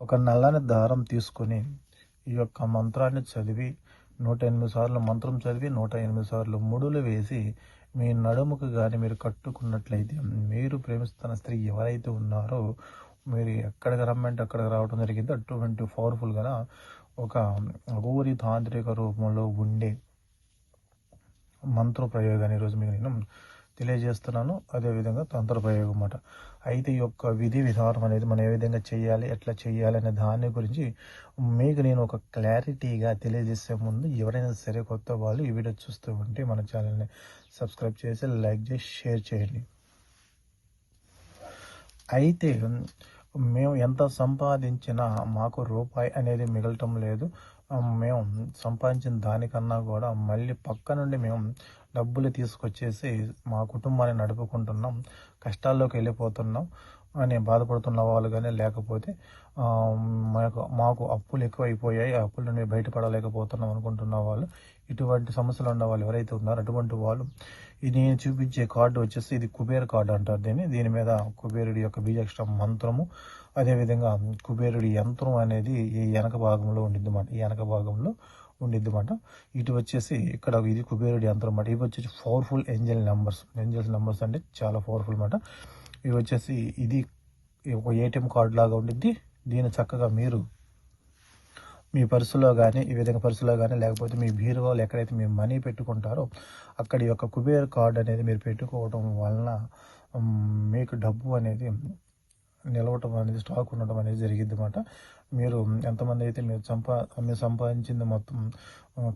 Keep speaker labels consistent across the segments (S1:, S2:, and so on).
S1: ఒక నల్లని దారం తీసుకొని ఈ యొక్క మంత్రాన్ని చదివి 108 సార్లు మంత్రం చదివి 108 సార్లు ముడులు వేసి మీ నడుముకు కానీ మీరు కట్టుకున్నట్లయితే మీరు ప్రేమిస్తున్న స్త్రీ ఎవరైతే ఉన్నారో మీరు ఎక్కడికి రమ్మంటే అక్కడికి రావడం జరిగింది. అటువంటి పవర్ఫుల్గా ఒక ఊరి తాంత్రిక రూపంలో ఉండే మంత్ర ప్రయోగాన్ని ఈరోజు మీకు నేను తెలియజేస్తున్నాను. అదేవిధంగా తంత్ర ప్రయోగం అన్నమాట. అయితే ఈ యొక్క విధి విధానం అనేది మనం ఏ విధంగా చేయాలి, ఎట్లా చేయాలి అనే దాని గురించి మీకు నేను ఒక క్లారిటీగా తెలియజేసే ముందు ఎవరైనా సరే కొత్త వాళ్ళు ఈ వీడియో చూస్తూ ఉంటే మన ఛానల్ని సబ్స్క్రైబ్ చేసి లైక్ చేసి షేర్ చేయండి. అయితే మేము ఎంత సంపాదించినా మాకు రూపాయి అనేది మిగలటం లేదు. మేము సంపాదించిన దానికన్నా కూడా మళ్ళీ పక్క నుండి మేము డబ్బులు తీసుకొచ్చేసి మా కుటుంబాన్ని నడుపుకుంటున్నాం, కష్టాల్లోకి వెళ్ళిపోతున్నాం అని బాధపడుతున్న వాళ్ళు కానీ, లేకపోతే మాకు అప్పులు ఎక్కువైపోయాయి, ఆ అప్పుల నుండి బయటపడలేకపోతున్నాం అనుకుంటున్న వాళ్ళు, ఇటువంటి సమస్యలు ఉన్న వాళ్ళు ఎవరైతే ఉన్నారో అటువంటి వాళ్ళు ఇది నేను చూపించే కార్డు వచ్చేసి ఇది కుబేర్ కార్డు అంటారు దీని మీద కుబేరుడి యొక్క బీజాక్షరం మంత్రము, అదేవిధంగా కుబేరుడి యంత్రం అనేది ఈ వెనక భాగంలో ఉండిద్దన్నమాట. ఈ వెనక భాగంలో ఉండిద్దన్నమాట. ఇటు వచ్చేసి ఇక్కడ ఇది కుబేరుడి యంత్రం అన్నమాట. ఇవి వచ్చేసి పవర్ఫుల్ ఏంజల్స్ నెంబర్స్ అంటే చాలా పవర్ఫుల్ అన్నమాట. ఇవి వచ్చేసి ఇది ఒక ఏటీఎం కార్డు లాగా ఉండిద్ది. దీన్ని చక్కగా మీరు మీ పర్సులో కానీ, ఈ విధంగా పర్సులో కానీ, లేకపోతే మీ బీరువాలో ఎక్కడైతే మీరు మనీ పెట్టుకుంటారో అక్కడ ఈ యొక్క కుబేర్ కార్డు అనేది మీరు పెట్టుకోవడం వలన మీకు డబ్బు అనేది నిలవటం అనేది, స్టాక్ ఉండటం అనేది జరిగిద్ది అన్నమాట. మీరు ఎంతమంది అయితే మీరు సంపాదించింది మొత్తం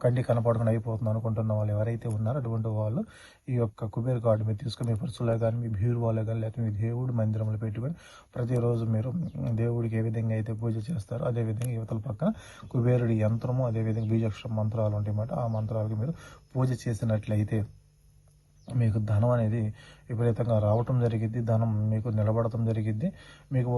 S1: కంటి కనపడకుండా అయిపోతుంది అనుకుంటున్న వాళ్ళు ఎవరైతే ఉన్నారో అటువంటి వాళ్ళు ఈ యొక్క కుబేర్ కార్డు మీరు తీసుకొని మీ పర్సులో కానీ, మీ బీరువాలో కానీ, లేకపోతే మీ దేవుడి మందిరంలో పెట్టుకొని ప్రతిరోజు మీరు దేవుడికి ఏ విధంగా అయితే పూజ చేస్తారో అదేవిధంగా యువతల పక్కన కుబేరుడి యంత్రము, అదేవిధంగా బీజాక్షరం మంత్రాలు ఉంటాయి అన్నమాట. ఆ మంత్రాలకు మీరు పూజ చేసినట్లయితే మీకు ధనం అనేది విపరీతంగా రావటం జరిగిద్ది, ధనం మీకు నిలబడటం జరిగిద్ది, మీకు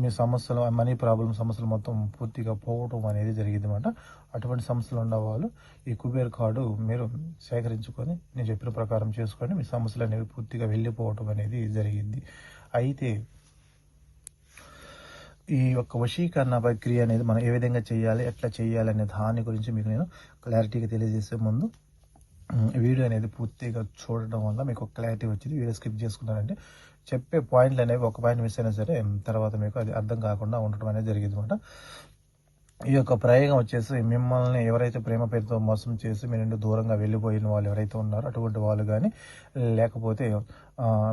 S1: మీ సమస్యలు, మనీ ప్రాబ్లమ్ సమస్యలు మొత్తం పూర్తిగా పోవటం అనేది జరిగిద్ది అన్నమాట. అటువంటి సమస్యలు ఉన్నవాళ్ళు ఈ కుబేర్ కార్డు మీరు సేకరించుకొని నేను చెప్పిన ప్రకారం చేసుకొని మీ సమస్యలు అనేవి పూర్తిగా వెళ్ళిపోవటం అనేది జరిగిద్ది. అయితే ఈ యొక్క వశీకరణ ప్రక్రియ అనేది మనం ఏ విధంగా చేయాలి, ఎట్లా చేయాలి అనే దాని గురించి మీకు నేను క్లారిటీగా తెలియజేసే ముందు వీడియో అనేది పూర్తిగా చూడడం వల్ల మీకు క్లారిటీ వచ్చింది. వీడియో స్కిప్ చేసుకున్నారంటే చెప్పే పాయింట్లు అనేవి ఒక పాయింట్ మిస్ అయినా సరే తర్వాత మీకు అది అర్థం కాకుండా ఉండటం అనేది జరిగింది అనమాట. ఈ యొక్క ప్రయోగం వచ్చేసి మిమ్మల్ని ఎవరైతే ప్రేమ పేరుతో మోసం చేసి మీ నుండి దూరంగా వెళ్ళిపోయిన వాళ్ళు ఎవరైతే ఉన్నారో అటువంటి వాళ్ళు కానీ, లేకపోతే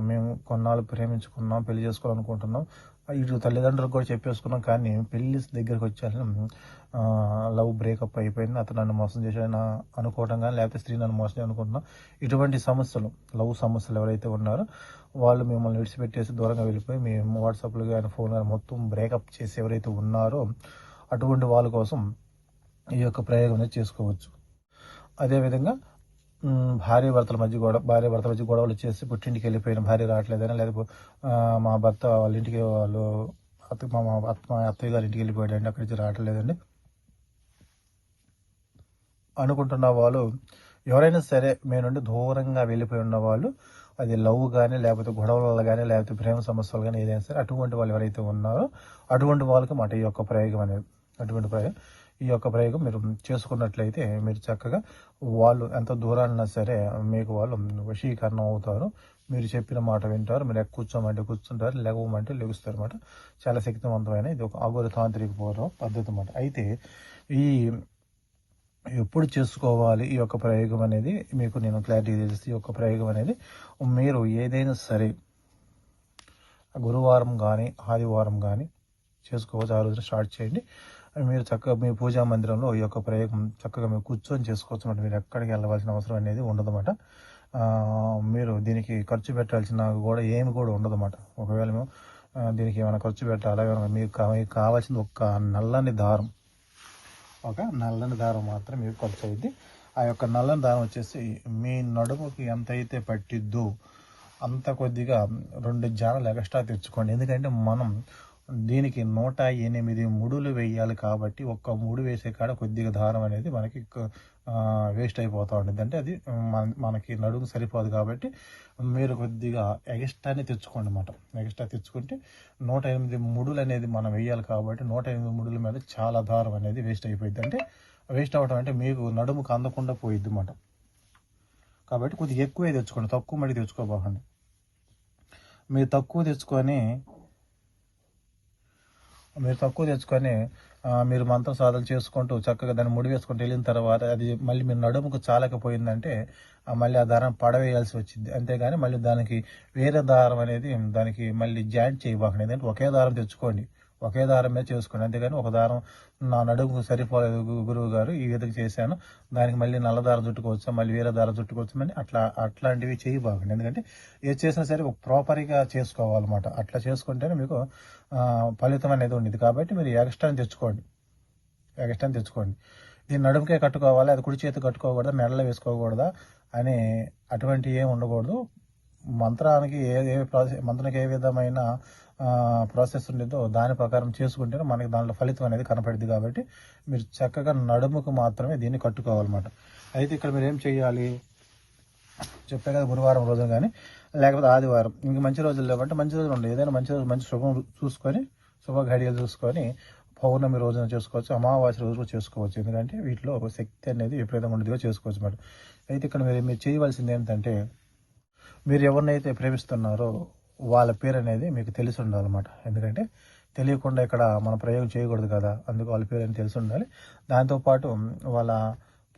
S1: మేము కొన్నాళ్ళు ప్రేమించుకున్నాం, పెళ్లి చేసుకోవాలనుకుంటున్నాం, ఇటు తల్లిదండ్రులకు కూడా చెప్పేసుకున్నాం, కానీ పెళ్లి దగ్గరకు వచ్చాను లవ్ బ్రేకప్ అయిపోయింది, అతను నన్ను మోసం చేశాడని అనుకోవడం కానీ, లేకపోతే స్త్రీ నన్ను మోసం అనుకుంటున్నాం, ఇటువంటి సమస్యలు, లవ్ సమస్యలు ఎవరైతే ఉన్నారో వాళ్ళు మిమ్మల్ని విడిచిపెట్టేసి దూరంగా వెళ్ళిపోయి మీ వాట్సాప్లు కానీ, ఫోన్ కానీ మొత్తం బ్రేకప్ చేసి ఎవరైతే ఉన్నారో అటువంటి వాళ్ళ కోసం ఈ యొక్క ప్రయోగం అనేది చేసుకోవచ్చు. అదేవిధంగా భార్య భర్తల మధ్య గొడవలు చేసి పుట్టింటికి వెళ్ళిపోయిన భార్య రావట్లేదని, లేకపోతే మా భర్త వాళ్ళ ఇంటికి మా అత్తయ్య గారి ఇంటికి వెళ్ళిపోయాడండి, అక్కడి నుంచి రావట్లేదండి అనుకుంటున్న వాళ్ళు ఎవరైనా సరే మీ నుండి దూరంగా వెళ్ళిపోయి ఉన్న వాళ్ళు, అది లవ్ కానీ, లేకపోతే గొడవల వల్ల కానీ, లేకపోతే ప్రేమ సమస్యలు కానీ ఏదైనా సరే అటువంటి వాళ్ళు ఎవరైతే ఉన్నారో అటువంటి వాళ్ళకి మాట ఈ యొక్క ప్రయోగం అనేది, ఈ యొక్క ప్రయోగం మీరు చేసుకున్నట్లయితే మీరు చక్కగా వాళ్ళు ఎంత దూరాన్నా సరే మీకు వాళ్ళు వశీకరణం అవుతారు. మీరు చెప్పిన మాట వింటారు, మీరు కూర్చోమంటే కూర్చుంటారు, లెగవమంటే లెగుస్తారు అన్నమాట. చాలా శక్తివంతమైన ఇది ఒక అఘోర తాంత్రిక పద్ధతి అన్నమాట. అయితే ఈ ఎప్పుడు చేసుకోవాలి ఈ యొక్క ప్రయోగం అనేది మీకు నేను క్లారిటీ తెలిస్తే, ఈ యొక్క ప్రయోగం అనేది మీరు ఏదైనా సరే గురువారం కానీ, ఆదివారం కానీ చేసుకోవచ్చు. ఆ రోజున స్టార్ట్ చేయండి. మీరు చక్కగా మీ పూజా మందిరంలో ఈ యొక్క ప్రయోగం చక్కగా మీరు కూర్చొని చేసుకోవచ్చు అన్నమాట. మీరు ఎక్కడికి వెళ్ళవలసిన అవసరం అనేది ఉండదన్నమాట. మీరు దీనికి ఖర్చు పెట్టాల్సిన కూడా ఏమి కూడా ఉండదన్నమాట. ఒకవేళ మేము దీనికి ఏమైనా ఖర్చు పెట్టాలా, మీకు కావాల్సింది ఒక నల్లని దారం మాత్రం మీకు ఖర్చు అయింది. ఆ యొక్క నల్లని దారం వచ్చేసి మీ నడుముకి ఎంతైతే పట్టిద్దో అంత కొద్దిగా 2 జానలు ఎక్స్ట్రా తెచ్చుకోండి. ఎందుకంటే మనం దీనికి 108 ముడులు వేయాలి కాబట్టి ఒక్క ముడు వేసే కాడ కొద్దిగా దారం అనేది మనకి వేస్ట్ అయిపోతూ ఉంటుంది. అంటే అది మనకి నడుము సరిపోదు కాబట్టి మీరు కొద్దిగా ఎక్స్ట్రానే తెచ్చుకోండి అన్నమాట. ఎక్స్ట్రా తెచ్చుకుంటే 108 ముడులు అనేది మనం వేయాలి కాబట్టి 108 ముడుల మీద చాలా దారం అనేది వేస్ట్ అయిపోయింది. అంటే వేస్ట్ అవ్వడం అంటే మీకు నడుముకు అందకుండా పోయిద్ది అన్నమాట. కాబట్టి కొద్దిగా ఎక్కువే తెచ్చుకోండి, తక్కువ మడి తెచ్చుకోబాకండి. మీరు తక్కువ తెచ్చుకొని మీరు మంత్ర సాధన చేసుకుంటూ చక్కగా దాన్ని ముడి వేసుకుంటూ వెళ్ళిన తర్వాత అది మళ్ళీ మీరు నడుముకు చాలకపోయిందంటే మళ్ళీ ఆ దారం పడవేయాల్సి వచ్చింది. అంతేగాని మళ్ళీ దానికి వేరే దారం అనేది దానికి మళ్ళీ జాయింట్ చేయబాకండి. ఎందుకంటే ఒకే దారం తెచ్చుకోండి, ఒకే దారం మీద చేసుకోండి. అంతేగాని ఒక దారం నా నడుముకు సరిపోలేదు గురువు గారు, ఈ విధంగా చేశాను, దానికి మళ్ళీ నల్ల దారం చుట్టుకోవచ్చా, మళ్ళీ వేరే దారం చుట్టుకోవచ్చా అని అట్లాంటివి చేయబాకండి. ఎందుకంటే ఏది చేసినా సరే ప్రాపర్గా చేసుకోవాలన్నమాట. అట్లా చేసుకుంటేనే మీకు ఫలితం అనేది ఉండేది. కాబట్టి మీరు ఎక్స్ట్రాని తెచ్చుకోండి. దీన్ని నడుముకే కట్టుకోవాలి, అది కుడి చేతి కట్టుకోకూడదా, మెడలో వేసుకోకూడదా అని అటువంటి ఏమి ఉండకూడదు. మంత్రానికి మంత్రానికి ఏ విధమైన ప్రాసెస్ ఉండేదో దాని ప్రకారం చేసుకుంటేనే మనకి దాంట్లో ఫలితం అనేది కనపడుద్ది. కాబట్టి మీరు చక్కగా నడుముకు మాత్రమే దీన్ని కట్టుకోవాలన్నమాట. అయితే ఇక్కడ మీరు ఏం చేయాలి చెప్పే కదా, గురువారం రోజున కానీ లేకపోతే ఆదివారం, ఇంక మంచి రోజులు లేవంటే మంచి రోజులు ఉండవు, ఏదైనా మంచి రోజు మంచి శుభ ఘడియలు చూసుకొని పౌర్ణమి రోజున చేసుకోవచ్చు, అమావాస్య రోజు చేసుకోవచ్చు. ఎందుకంటే వీటిలో శక్తి అనేది విపరీతంగా ఉండేదిగా చేసుకోవచ్చు అన్నమాట. అయితే ఇక్కడ మీరు చేయవలసింది ఏంటంటే, మీరు ఎవరినైతే ప్రేమిస్తున్నారో వాళ్ళ పేరు అనేది మీకు తెలిసి ఉండాలన్నమాట. ఎందుకంటే తెలియకుండా ఇక్కడ మన ప్రయోగం చేయకూడదు కదా, అందుకు వాళ్ళ పేరు అని తెలిసి ఉండాలి. దాంతోపాటు వాళ్ళ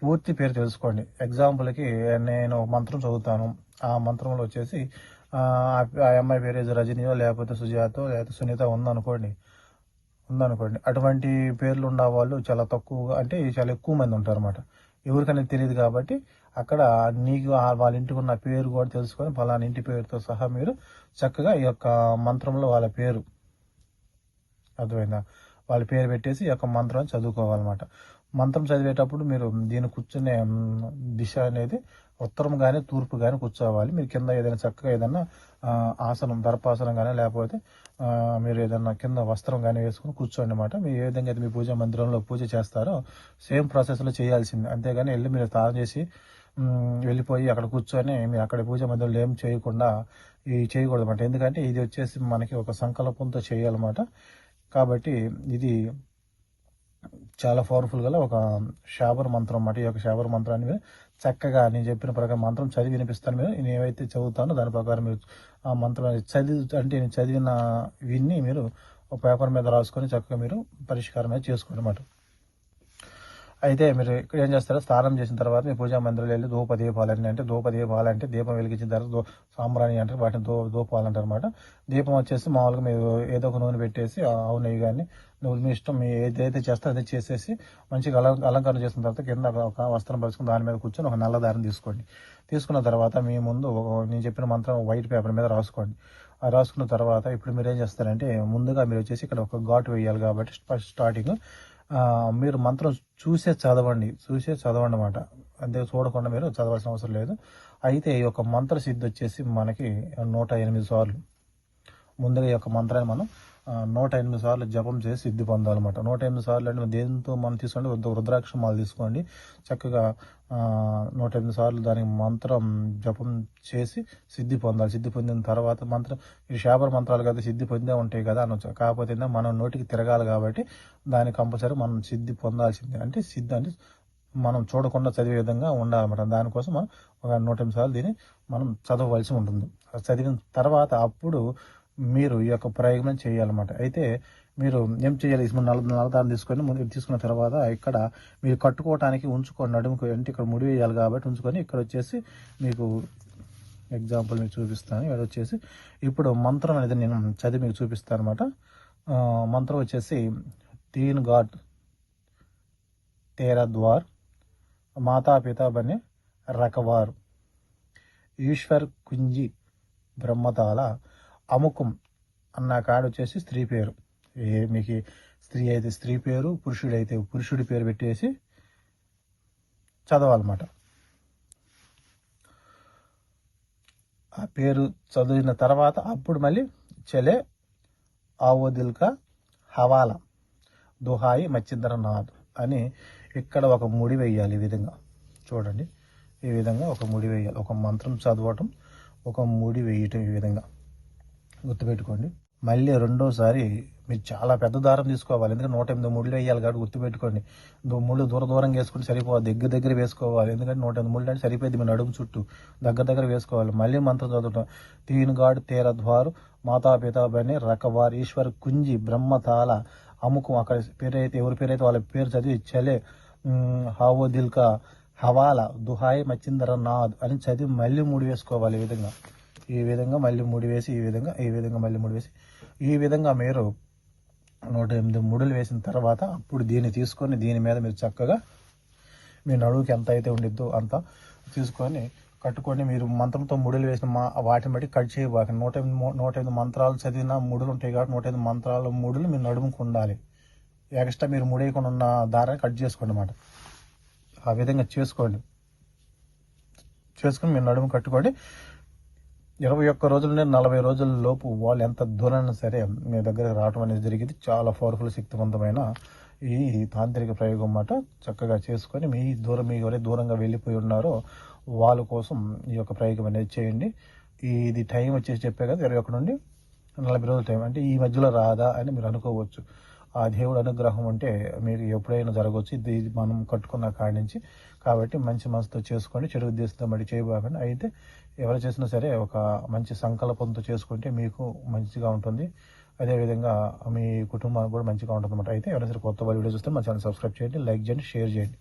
S1: పూర్తి పేరు తెలుసుకోండి. ఎగ్జాంపుల్కి నేను ఒక మంత్రం చదువుతాను, ఆ మంత్రంలో వచ్చేసి ఆ అమ్మాయి పేరు రజనీయో లేకపోతే సుజాతో లేకపోతే సునీత ఉందనుకోండి. అటువంటి పేర్లు ఉన్న వాళ్ళు చాలా తక్కువగా, అంటే చాలా ఎక్కువ మంది ఉంటారు అన్నమాట. ఎవరికనేది తెలియదు కాబట్టి అక్కడ నీకు వాళ్ళ ఇంటికి ఉన్న పేరు కూడా తెలుసుకొని ఫలానా ఇంటి పేరుతో సహా మీరు చక్కగా ఈ యొక్క మంత్రంలో వాళ్ళ పేరు అర్థమైందా, వాళ్ళ పేరు పెట్టేసి ఈ యొక్క మంత్రాన్ని చదువుకోవాలన్నమాట. మంత్రం చదివేటప్పుడు మీరు దీన్ని కూర్చునే దిశ అనేది ఉత్తరం కానీ తూర్పు కానీ కూర్చోవాలి. మీరు కింద ఏదైనా చక్కగా ఏదైనా ఆసనం, దర్పాసనం కానీ లేకపోతే మీరు ఏదైనా కింద వస్త్రం కానీ వేసుకుని కూర్చోండి అన్నమాట. మీరు ఏ విధంగా అయితే మీ పూజా మందిరంలో పూజ చేస్తారో సేమ్ ప్రాసెస్లో చేయాల్సింది. అంతేగాని వెళ్ళి మీరు స్నానం చేసి వెళ్ళిపోయి అక్కడ కూర్చొని మీరు అక్కడ పూజ మందిరంలో ఏం చేయకుండా ఇవి చేయకూడదు అన్నమాట. ఎందుకంటే ఇది వచ్చేసి మనకి ఒక సంకల్పంతో చేయాలన్నమాట. కాబట్టి ఇది చాలా పవర్ఫుల్ గల ఒక శాబర మంత్రం అన్నమాట. ఈ యొక్క శాబర మంత్రాన్ని మీరు చక్కగా నేను చెప్పిన ప్రకారం మంత్రం చదివి వినిపిస్తాను. నేను ఏవైతే చదువుతానో దాని ప్రకారం మీరు ఆ మంత్రాన్ని అంటే నేను చదివిన విన్ని మీరు ఒక పేపర్ మీద రాసుకొని చక్కగా మీరు పరిష్కారం అనేది చేసుకోండి అన్నమాట. అయితే మీరు ఇక్కడ ఏం చేస్తారో, స్నానం చేసిన తర్వాత మీ పూజా మందిరంలో వెళ్ళి ధూపదీపాలు అంటే దీపం వెలిగించిన తర్వాత సాంబ్రాణి అంటారు, వాటిని ధూపాలు అంటారు అనమాట. దీపం వచ్చేసి మామూలుగా మీరు ఏదో ఒక నూనె పెట్టేసి ఆవు నెయ్యి కానీ నువ్వు మీ ఇష్టం మీ ఏదైతే చేస్తారో అదే చేసేసి మంచిగా అలంకరణ చేసిన తర్వాత కింద ఒక వస్త్రం పరుచుకుని దాని మీద కూర్చొని ఒక నల్ల దారిని తీసుకోండి. తీసుకున్న తర్వాత మీ ముందు నేను చెప్పిన మంత్రం వైట్ పేపర్ మీద రాసుకోండి. రాసుకున్న తర్వాత ఇప్పుడు మీరు ఏం చేస్తారంటే, ముందుగా మీరు వచ్చేసి ఇక్కడ ఒక ఘాటు వేయాలి కాబట్టి ఫస్ట్ స్టార్టింగ్ మీరు మంత్రం చూసే చదవండి అన్నమాట. అంతే, చూడకుండా మీరు చదవాల్సిన అవసరం లేదు. అయితే ఈ యొక్క మంత్ర సిద్ధి వచ్చేసి మనకి 108 సార్లు ముందుగా ఈ యొక్క మంత్రాన్ని మనం 108 సార్లు జపం చేసి సిద్ధి పొందాలన్నమాట. 108 సార్లు అంటే దేంతో మనం తీసుకోండి, రుద్రాక్ష మాల తీసుకోండి. చక్కగా 108 సార్లు దానికి మంత్రం జపం చేసి సిద్ధి పొందాలి. సిద్ధి పొందిన తర్వాత మంత్రం, ఈ శాబర మంత్రాలు కదా సిద్ధి పొందే ఉంటాయి కదా అనొచ్చు. కాకపోతే మనం నోటికి తిరగాలి కాబట్టి దానికి కంపల్సరీ మనం సిద్ధి పొందాల్సిందే. అంటే సిద్ధి అంటే మనం చూడకుండా చదివే విధంగా ఉండాలన్నమాట. దానికోసం మనం ఒక 108 సార్లు దీన్ని మనం చదవవలసి ఉంటుంది. చదివిన తర్వాత అప్పుడు మీరు ఈ యొక్క ప్రయోగం చేయాలన్నమాట. అయితే మీరు ఏం చేయాలి, నల్లదారం తీసుకున్న తర్వాత ఇక్కడ మీరు కట్టుకోవడానికి ఉంచుకోండి. నడుముకు అంటే ఇక్కడ ముడి వేయాలి కాబట్టి ఉంచుకొని, ఇక్కడ వచ్చేసి మీకు ఎగ్జాంపుల్ మీకు చూపిస్తాను. ఇక్కడ వచ్చేసి ఇప్పుడు మంత్రం అనేది నేను చదివి మీకు చూపిస్తాను అనమాట. మంత్రం వచ్చేసి 3 గాడ్ तेरा द्वार माता पिता बने रखवार ఈశ్వర్ కుంజి బ్రహ్మతాల అముకం అన్న కాడ వచ్చేసి స్త్రీ పేరు. మీకు స్త్రీ అయితే స్త్రీ పేరు, పురుషుడైతే పురుషుడి పేరు పెట్టేసి చదవాలన్నమాట. ఆ పేరు చదివిన తర్వాత అప్పుడు మళ్ళీ చెలే ఆవో దిల్ కా హవాలా దుహాయి మచ్చిందర నాథ్ అని ఇక్కడ ఒక ముడి వేయాలి. ఈ విధంగా చూడండి, ఈ విధంగా ఒక ముడి వేయాలి. ఒక మంత్రం చదవటం, ఒక ముడి వేయటం, ఈ విధంగా గుర్తుపెట్టుకోండి. మళ్ళీ రెండోసారి మీరు చాలా పెద్ద దారం తీసుకోవాలి, ఎందుకంటే 108 ముళ్ళు వేయాలి కాబట్టి గుర్తుపెట్టుకోండి. ముళ్ళు దూరంగా వేసుకుంటే సరిపోవాలి, దగ్గర వేసుకోవాలి, ఎందుకంటే 108 ముళ్ళు అంటే సరిపోయింది. మీ నడుము చుట్టూ దగ్గర వేసుకోవాలి. మళ్ళీ మంత్రం చదవటం, తీన్ గాడ్ తేర ద్వారు మాతా పితా బనే రకవార్ ఈశ్వర్ కుంజి బ్రహ్మతాల అముకు, అక్కడ పేరైతే ఎవరి పేరైతే వాళ్ళ పేరు చదివి చలే హావో దిల్ కా హవాలా దుహాయి మచ్చిందర నాథ్ అని చదివి మళ్ళీ ముడి వేసుకోవాలి. ఈ విధంగా మళ్ళీ ముడి వేసి, ఈ విధంగా మళ్ళీ ముడి వేసి, ఈ విధంగా మీరు 108 ముడులు వేసిన తర్వాత అప్పుడు దీన్ని తీసుకొని దీని మీద మీరు చక్కగా మీ నడువుకి ఎంత అయితే ఉండిద్దో అంత తీసుకొని కట్టుకొని, మీరు మంత్రంతో ముడులు వేసిన వాటిని బట్టి కట్ చేయబాకండి. 108 మంత్రాలు చదివిన ముడులు ఉంటాయి కాబట్టి 108 మంత్రాల ముడులు మీరు నడుముకు ఉండాలి. ఎక్స్ట్రా మీరు ముడేయకుండా ఉన్న దారాన్ని కట్ చేసుకోండి అన్నమాట. ఆ విధంగా చేసుకొని మీరు నడుము కట్టుకోండి. 21 రోజుల నుండి 40 రోజుల లోపు వాళ్ళు ఎంత దూరం సరే మీ దగ్గర రావడం అనేది జరిగింది. చాలా పవర్ఫుల్, శక్తివంతమైన ఈ తాంత్రిక ప్రయోగం మాట చక్కగా చేసుకొని మీ ఎవరైతే దూరంగా వెళ్ళిపోయి ఉన్నారో వాళ్ళ కోసం ఈ యొక్క ప్రయోగం అనేది చేయండి. ఇది టైం వచ్చేసి చెప్పే కదా 21 నుండి 40 రోజుల టైం, అంటే ఈ మధ్యలో రాదా అని మీరు అనుకోవచ్చు. ఆ దేవుడు అనుగ్రహం ఉంటే మీకు ఎప్పుడైనా జరగవచ్చు. ఇది మనం కట్టుకున్న కాడి నుంచి. కాబట్టి మంచి మనసుతో చేసుకోండి, చెడు ఉద్దేశంతో మరి చేయబోకండి. అయితే ఎవరు చేసినా సరే ఒక మంచి సంకల్పంతో చేసుకుంటే మీకు మంచిగా ఉంటుంది. అదేవిధంగా మీ కుటుంబానికి కూడా మంచిగా ఉంటుంది అన్నమాట. అయితే ఎవరైనా సరే కొత్త వీడియో చూస్తే మా ఛానల్ సబ్స్క్రైబ్ చేయండి, లైక్ చేయండి, షేర్ చేయండి.